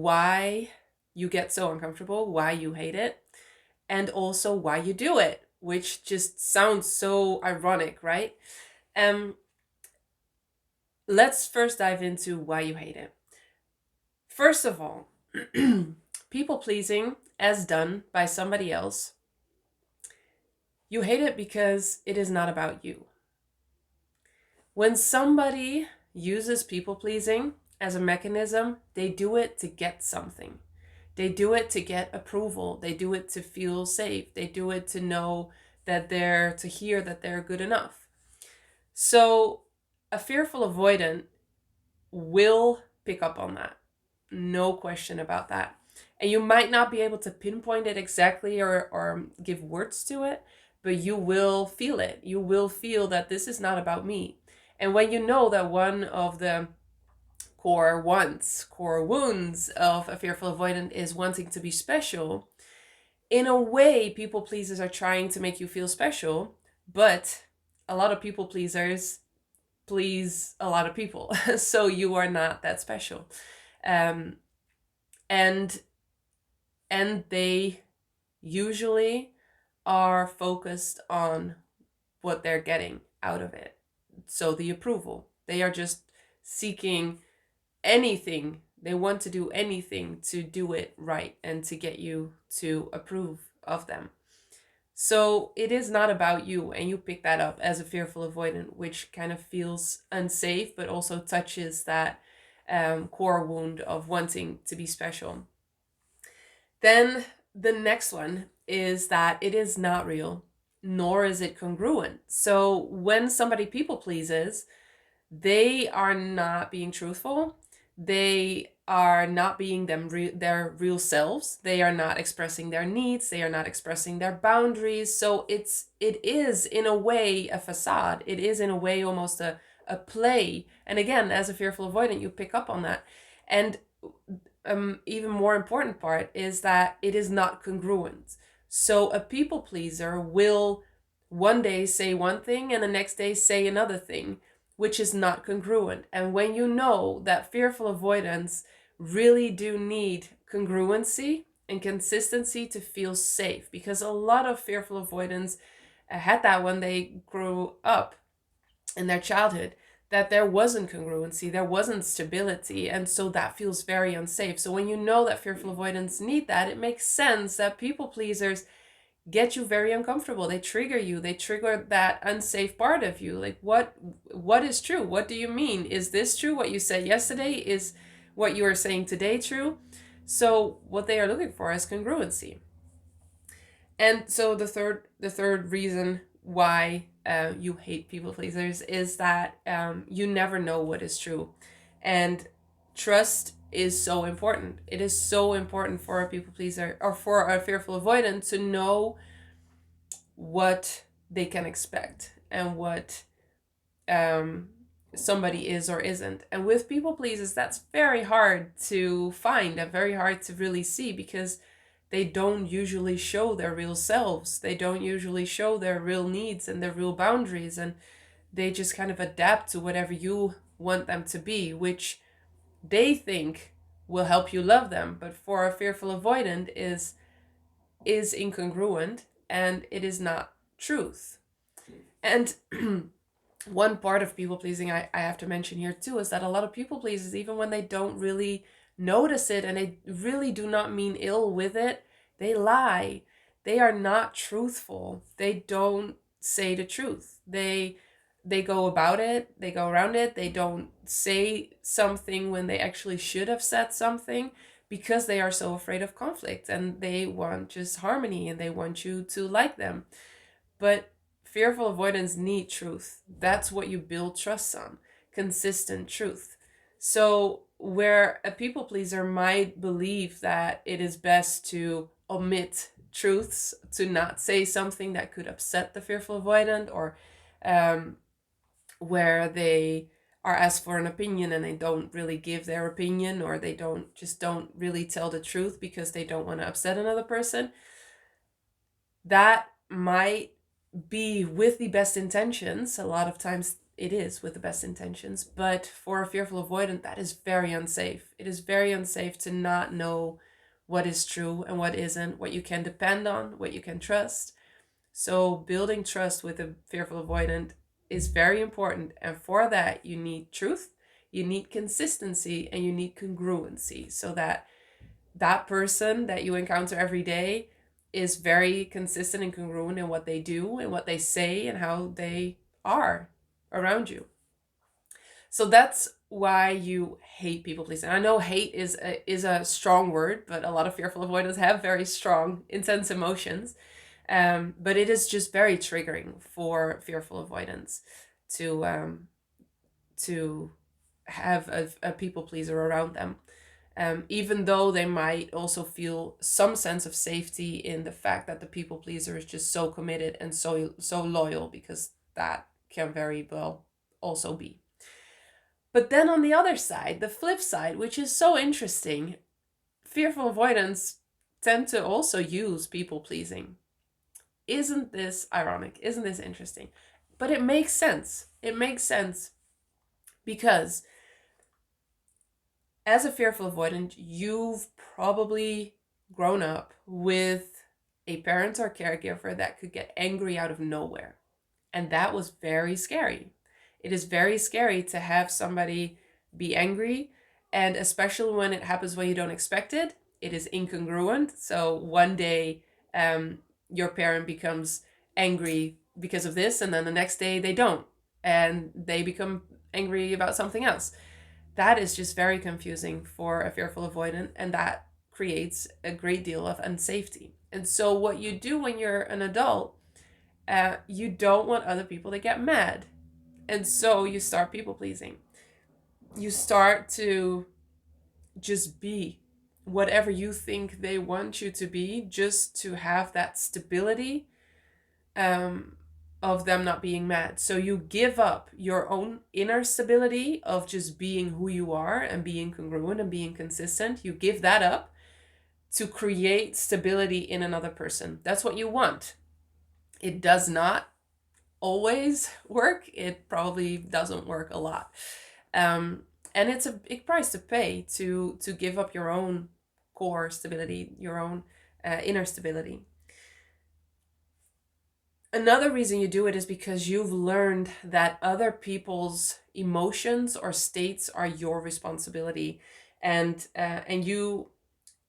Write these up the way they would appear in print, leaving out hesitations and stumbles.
why you get so uncomfortable, why you hate it, and also why you do it, which just sounds so ironic, right? Um, let's first dive into why you hate it. First of all, people pleasing as done by somebody else, you hate it because it is not about you. When somebody uses people pleasing as a mechanism, they do it to get something. They do it to get approval. They do it to feel safe. They do it to know that to hear that they're good enough. So a fearful avoidant will pick up on that. No question about that. And you might not be able to pinpoint it exactly or give words to it, but you will feel it. You will feel that this is not about me. And when you know that one of the core wounds of a fearful avoidant is wanting to be special, in a way, people pleasers are trying to make you feel special, but a lot of people pleasers please a lot of people. So you are not that special. Um, and and they usually are focused on what they're getting out of it. So the approval. They are just seeking anything. They want to do anything to do it right and to get you to approve of them. So it is not about you, and you pick that up as a fearful avoidant, which kind of feels unsafe, but also touches that core wound of wanting to be special. Then the next one is that it is not real, nor is it congruent. So when somebody people pleases, they are not being truthful. They are not being their real selves. They are not expressing their needs. They are not expressing their boundaries. So it is in a way a facade. It is in a way almost a play. And again, as a fearful avoidant, you pick up on that. And even more important part is that it is not congruent. So a people pleaser will one day say one thing and the next day say another thing, which is not congruent. And when you know that fearful avoidants really do need congruency and consistency to feel safe, because a lot of fearful avoidants had that when they grew up in their childhood, that there wasn't congruency, there wasn't stability, and so that feels very unsafe. So when you know that fearful avoidants need that, it makes sense that people pleasers get you very uncomfortable. They trigger you. They trigger that unsafe part of you. Like what is true? What do you mean? Is this true? What you said yesterday, is what you are saying today true? So what they are looking for is congruency. And so the third reason why you hate people pleasers is that you never know what is true, and trust is so important. It is so important for a people pleaser or for a fearful avoidant to know what they can expect and what um, somebody is or isn't. And with people pleasers, that's very hard to find and very hard to really see, because they don't usually show their real selves. They don't usually show their real needs and their real boundaries. And they just kind of adapt to whatever you want them to be, which they think will help you love them. But for a fearful avoidant is incongruent, and it is not truth. And one part of people pleasing I have to mention here too is that a lot of people pleasers, even when they don't really notice it and they really do not mean ill with it, they lie. They are not truthful. They don't say the truth. They go about it, they go around it, they don't say something when they actually should have said something, because they are so afraid of conflict and they want just harmony and they want you to like them. But fearful avoidance need truth. That's what you build trust on. Consistent truth. So where a people pleaser might believe that it is best to omit truths, to not say something that could upset the fearful avoidant, or um, where they are asked for an opinion and they don't really give their opinion, or they don't really tell the truth because they don't want to upset another person, that might be with the best intentions. A lot of times it is with the best intentions. But for a fearful avoidant, that is very unsafe. It is very unsafe to not know what is true and what isn't, what you can depend on, what you can trust. So building trust with a fearful avoidant is very important. And for that, you need truth, you need consistency, and you need congruency, so that that person that you encounter every day is very consistent and congruent in what they do and what they say and how they are around you. So that's why you hate people pleasing. I know hate is a strong word, but a lot of fearful avoiders have very strong, intense emotions. But it is just very triggering for fearful avoidance to to have a people pleaser around them. Even though they might also feel some sense of safety in the fact that the people pleaser is just so committed and so loyal, because that can very well also be. But then on the other side, the flip side, which is so interesting, fearful avoidance tend to also use people pleasing. Isn't this ironic? Isn't this interesting? But it makes sense. It makes sense because as a fearful avoidant, you've probably grown up with a parent or caregiver that could get angry out of nowhere. And that was very scary. It is very scary to have somebody be angry, and especially when it happens when you don't expect it. It is incongruent. So one day, your parent becomes angry because of this, and then the next day they don't, and they become angry about something else. That is just very confusing for a fearful avoidant, and that creates a great deal of unsafety. And so, what you do when you're an adult, you don't want other people to get mad. And so, you start people pleasing. You start to just be whatever you think they want you to be, just to have that stability um, of them not being mad. So you give up your own inner stability of just being who you are and being congruent and being consistent. You give that up to create stability in another person. That's what you want. It does not always work. It probably doesn't work a lot. And it's a big price to pay to give up your own core stability, your own inner stability. Another reason you do it is because you've learned that other people's emotions or states are your responsibility, and you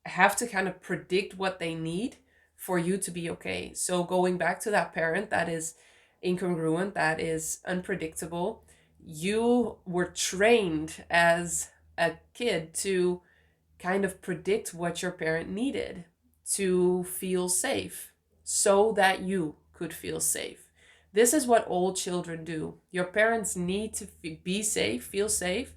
have to kind of predict what they need for you to be okay. So going back to that parent that is incongruent, that is unpredictable, you were trained as a kid to kind of predict what your parent needed to feel safe so that you could feel safe. This is what all children do. Your parents need to be safe, feel safe,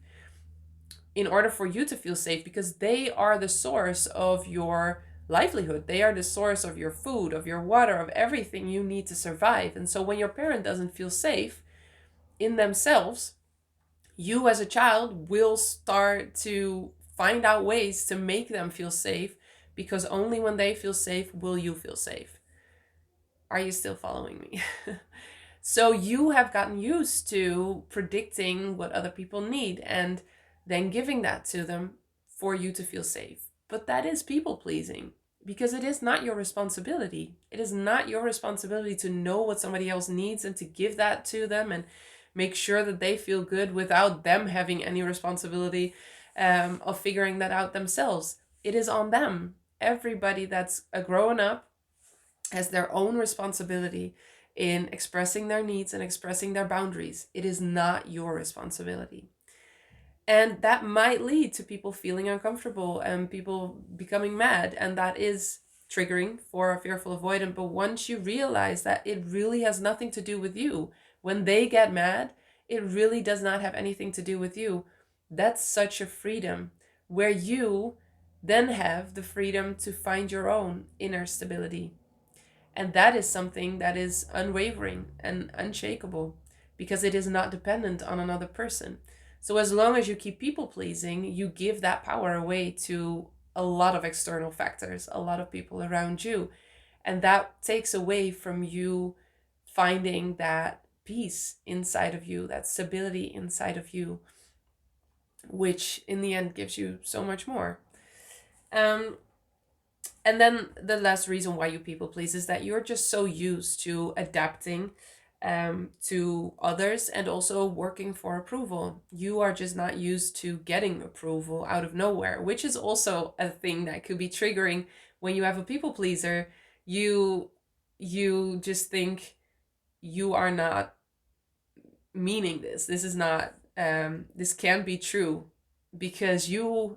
in order for you to feel safe, because they are the source of your livelihood. They are the source of your food, of your water, of everything you need to survive. And so when your parent doesn't feel safe in themselves, you as a child will start to find out ways to make them feel safe, because only when they feel safe will you feel safe. Are you still following me? So you have gotten used to predicting what other people need and then giving that to them for you to feel safe. But that is people pleasing, because it is not your responsibility. It is not your responsibility to know what somebody else needs and to give that to them and make sure that they feel good without them having any responsibility of figuring that out themselves. It is on them. Everybody that's a grown up has their own responsibility in expressing their needs and expressing their boundaries. It is not your responsibility. And that might lead to people feeling uncomfortable and people becoming mad. And that is triggering for a fearful avoidant. But once you realize that it really has nothing to do with you, when they get mad, it really does not have anything to do with you. That's such a freedom, where you then have the freedom to find your own inner stability. And that is something that is unwavering and unshakable, because it is not dependent on another person. So as long as you keep people pleasing, you give that power away to a lot of external factors, a lot of people around you. And that takes away from you finding that peace inside of you, that stability inside of you, which in the end gives you so much more. Um, and then the last reason why you people please is that you're just so used to adapting to others and also working for approval. You are just not used to getting approval out of nowhere, which is also a thing that could be triggering when you have a people pleaser. You just think you are not meaning this. This is not this can't be true because you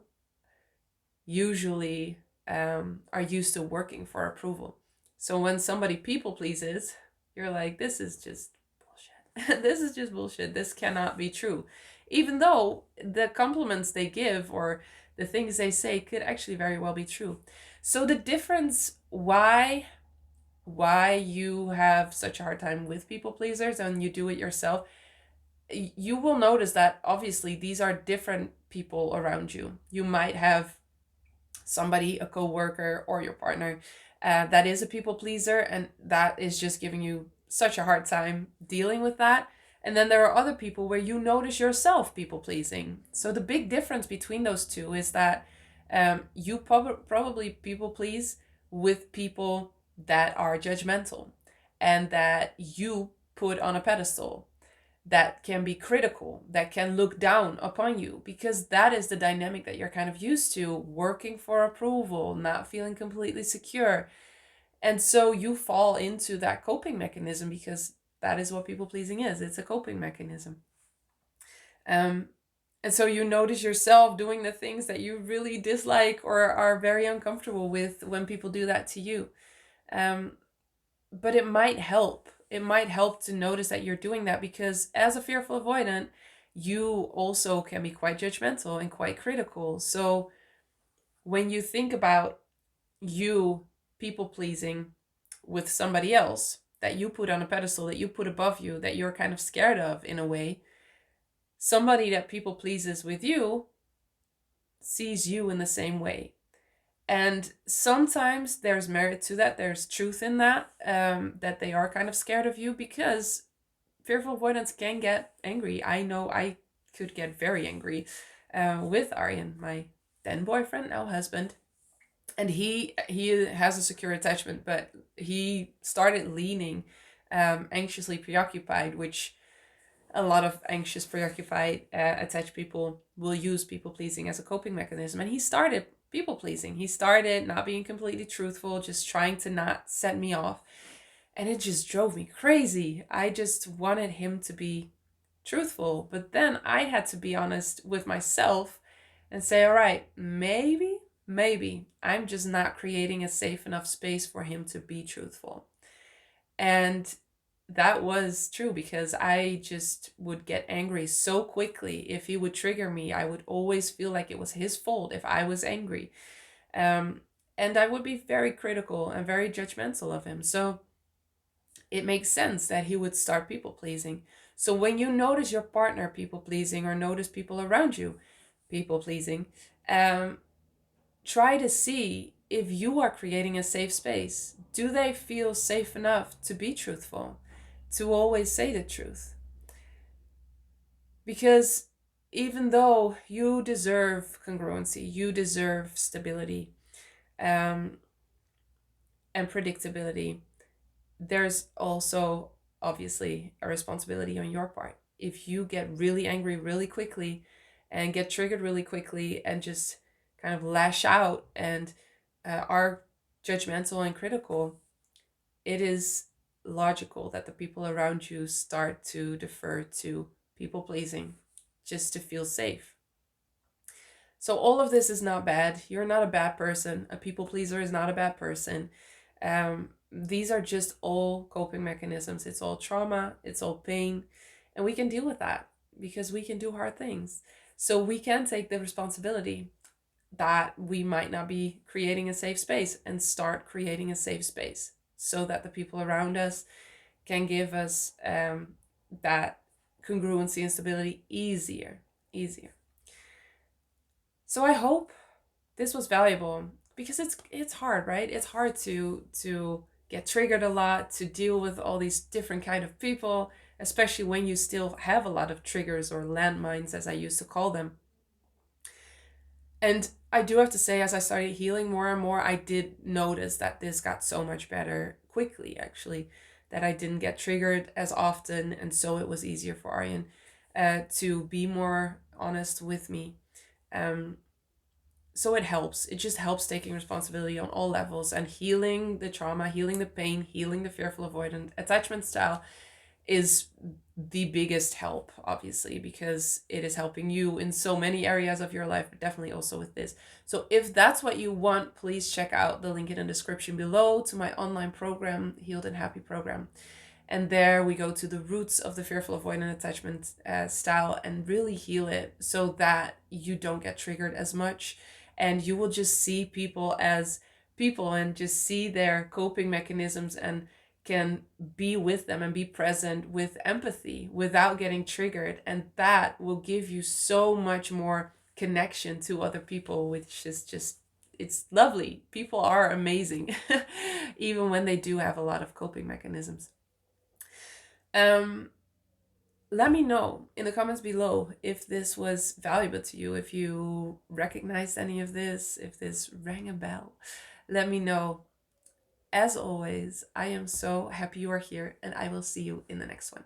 usually are used to working for approval. So when somebody people pleases, you're like, this is just bullshit. This is just bullshit. This cannot be true. Even though the compliments they give or the things they say could actually very well be true. So the difference why you have such a hard time with people pleasers and you do it yourself, you will notice that obviously these are different people around you. You might have somebody, a coworker or your partner, that is a people pleaser, and that is just giving you such a hard time dealing with that. And then there are other people where you notice yourself people pleasing. So the big difference between those two is that you probably people please with people that are judgmental and that you put on a pedestal, that can be critical, that can look down upon you, because that is the dynamic that you're kind of used to, working for approval, not feeling completely secure. And so you fall into that coping mechanism because that is what people pleasing is. It's a coping mechanism. Um, and so you notice yourself doing the things that you really dislike or are very uncomfortable with when people do that to you. Um, but it might help. It might help to notice that you're doing that because as a fearful avoidant, you also can be quite judgmental and quite critical. So when you think about you people pleasing with somebody else that you put on a pedestal, that you put above you, that you're kind of scared of in a way, somebody that people pleases with you sees you in the same way. And sometimes there's merit to that. There's truth in that, that they are kind of scared of you because fearful avoidance can get angry. I know I could get very angry with Aryan, my then boyfriend, now husband. And he has a secure attachment, but he started leaning anxiously preoccupied, which a lot of anxious, preoccupied, attached people will use people pleasing as a coping mechanism. And he started people pleasing. He started not being completely truthful, just trying to not set me off. And it just drove me crazy. I just wanted him to be truthful. But then I had to be honest with myself and say, all right, maybe I'm just not creating a safe enough space for him to be truthful. And that was true because I just would get angry so quickly. If he would trigger me, I would always feel like it was his fault if I was angry. Um, and I would be very critical and very judgmental of him. So it makes sense that he would start people pleasing. So when you notice your partner people pleasing or notice people around you people pleasing, try to see if you are creating a safe space. Do they feel safe enough to be truthful, to always say the truth? Because even though you deserve congruency, you deserve stability um, and predictability, there's also obviously a responsibility on your part. If you get really angry really quickly and get triggered really quickly and just kind of lash out and are judgmental and critical, it is logical that the people around you start to defer to people pleasing just to feel safe. So all of this is not bad. You're not a bad person. A people pleaser is not a bad person. These are just all coping mechanisms. It's all trauma, it's all pain, and we can deal with that because we can do hard things. So we can take the responsibility that we might not be creating a safe space and start creating a safe space so that the people around us can give us that congruency and stability easier. So I hope this was valuable because it's hard, right? It's hard to get triggered a lot, to deal with all these different kind of people, especially when you still have a lot of triggers or landmines, as I used to call them. And I do have to say, as I started healing more and more, I did notice that this got so much better quickly, actually, that I didn't get triggered as often. And so it was easier for Aryan to be more honest with me. Um, so it helps. It just helps taking responsibility on all levels and healing the trauma, healing the pain, healing the fearful avoidant attachment style is the biggest help, obviously, because it is helping you in so many areas of your life, but definitely also with this. So if that's what you want, please check out the link in the description below to my online program, Healed and Happy program. And there we go to the roots of the fearful avoidant attachment style and really heal it so that you don't get triggered as much. And you will just see people as people and just see their coping mechanisms and can be with them and be present with empathy without getting triggered. And that will give you so much more connection to other people, which is just, it's lovely. People are amazing, even when they do have a lot of coping mechanisms. Um, Let me know in the comments below if this was valuable to you, if you recognized any of this, if this rang a bell. Let me know. As always, I am so happy you are here, and I will see you in the next one.